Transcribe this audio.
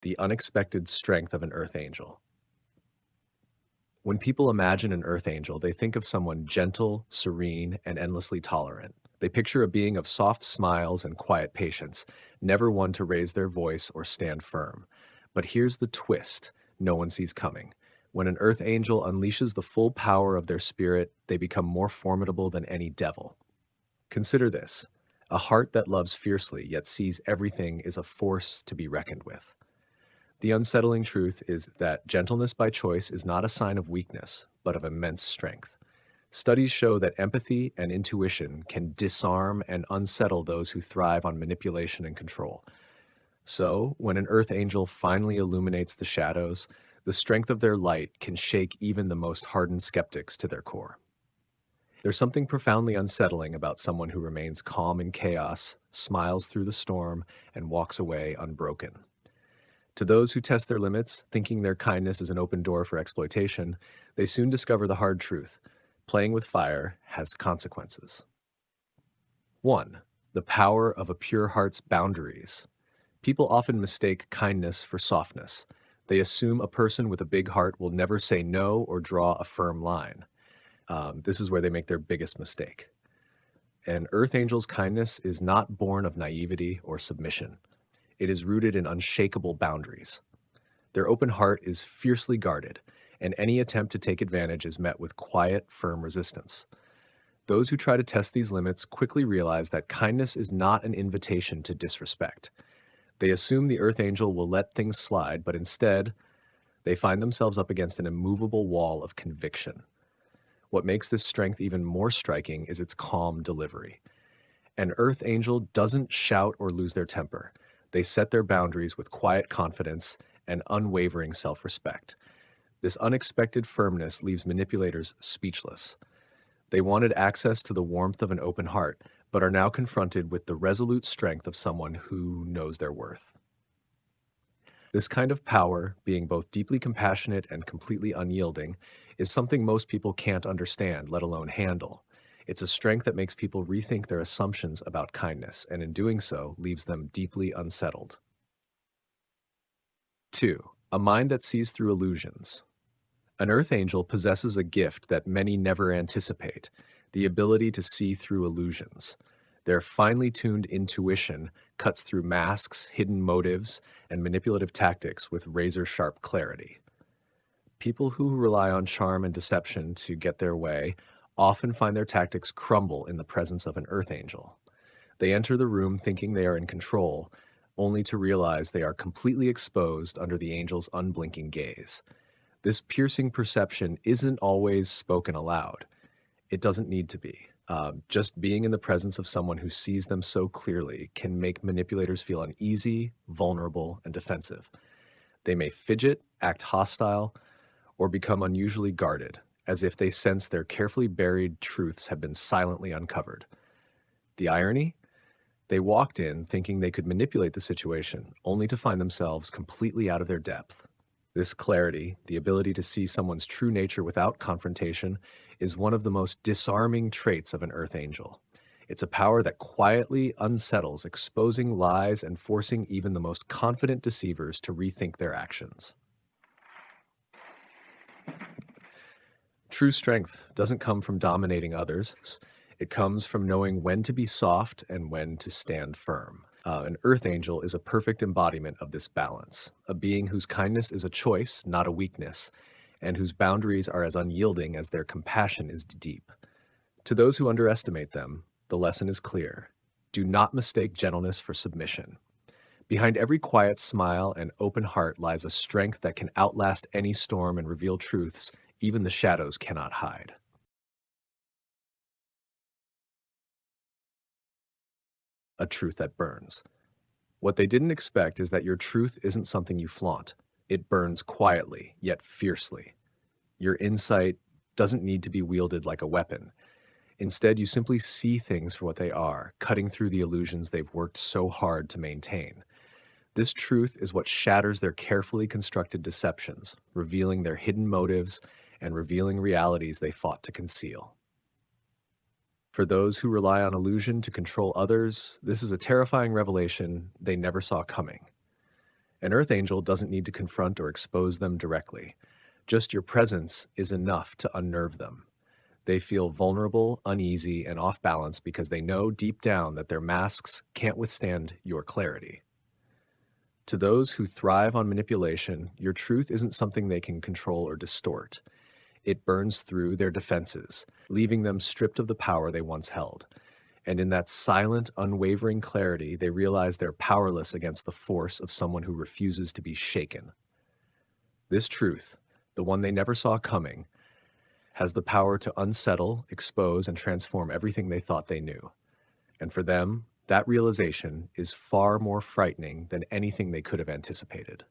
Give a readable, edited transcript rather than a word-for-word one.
the unexpected strength of an earth angel. When people imagine an earth angel, they think of someone gentle, serene, and endlessly tolerant. They picture a being of soft smiles and quiet patience, never one to raise their voice or stand firm. But here's the twist no one sees coming. When an earth angel unleashes the full power of their spirit, they become more formidable than any devil. Consider this: a heart that loves fiercely yet sees everything is a force to be reckoned with. The unsettling truth is that gentleness by choice is not a sign of weakness, but of immense strength. Studies show that empathy and intuition can disarm and unsettle those who thrive on manipulation and control. So, when an earth angel finally illuminates the shadows, the strength of their light can shake even the most hardened skeptics to their core. There's something profoundly unsettling about someone who remains calm in chaos, smiles through the storm, and walks away unbroken. To those who test their limits, thinking their kindness is an open door for exploitation, they soon discover the hard truth: playing with fire has consequences. 1. The power of a pure heart's boundaries. People often mistake kindness for softness. They assume a person with a big heart will never say no or draw a firm line. This is where they make their biggest mistake. An earth angel's kindness is not born of naivety or submission. It is rooted in unshakable boundaries. Their open heart is fiercely guarded, and any attempt to take advantage is met with quiet, firm resistance. Those who try to test these limits quickly realize that kindness is not an invitation to disrespect. They assume the earth angel will let things slide, but instead, they find themselves up against an immovable wall of conviction. What makes this strength even more striking is its calm delivery. An earth angel doesn't shout or lose their temper. They set their boundaries with quiet confidence and unwavering self-respect. This unexpected firmness leaves manipulators speechless. They wanted access to the warmth of an open heart, but are now confronted with the resolute strength of someone who knows their worth. This kind of power, being both deeply compassionate and completely unyielding, is something most people can't understand, let alone handle. It's a strength that makes people rethink their assumptions about kindness, and in doing so, leaves them deeply unsettled. 2. A mind that sees through illusions. An earth angel possesses a gift that many never anticipate: the ability to see through illusions. Their finely tuned intuition cuts through masks, hidden motives, and manipulative tactics with razor-sharp clarity. People who rely on charm and deception to get their way often find their tactics crumble in the presence of an earth angel. They enter the room thinking they are in control, only to realize they are completely exposed under the angel's unblinking gaze. This piercing perception isn't always spoken aloud. It doesn't need to be. Just being in the presence of someone who sees them so clearly can make manipulators feel uneasy, vulnerable, and defensive. They may fidget, act hostile, or become unusually guarded, as if they sense their carefully buried truths have been silently uncovered. The irony? They walked in thinking they could manipulate the situation, only to find themselves completely out of their depth. This clarity, the ability to see someone's true nature without confrontation, is one of the most disarming traits of an earth angel. It's a power that quietly unsettles, exposing lies and forcing even the most confident deceivers to rethink their actions. True strength doesn't come from dominating others. It comes from knowing when to be soft and when to stand firm. An earth angel is a perfect embodiment of this balance, a being whose kindness is a choice, not a weakness, and whose boundaries are as unyielding as their compassion is deep. To those who underestimate them, the lesson is clear: do not mistake gentleness for submission. Behind every quiet smile and open heart lies a strength that can outlast any storm and reveal truths even the shadows cannot hide. A truth that burns. What they didn't expect is that your truth isn't something you flaunt. It burns quietly, yet fiercely. Your insight doesn't need to be wielded like a weapon. Instead, you simply see things for what they are, cutting through the illusions they've worked so hard to maintain. This truth is what shatters their carefully constructed deceptions, revealing their hidden motives and revealing realities they fought to conceal. For those who rely on illusion to control others, this is a terrifying revelation they never saw coming. An earth angel doesn't need to confront or expose them directly. Just your presence is enough to unnerve them. They feel vulnerable, uneasy, and off balance because they know deep down that their masks can't withstand your clarity. To those who thrive on manipulation, your truth isn't something they can control or distort. It burns through their defenses, leaving them stripped of the power they once held. And in that silent, unwavering clarity, they realize they're powerless against the force of someone who refuses to be shaken. This truth, the one they never saw coming, has the power to unsettle, expose, and transform everything they thought they knew. And for them, that realization is far more frightening than anything they could have anticipated.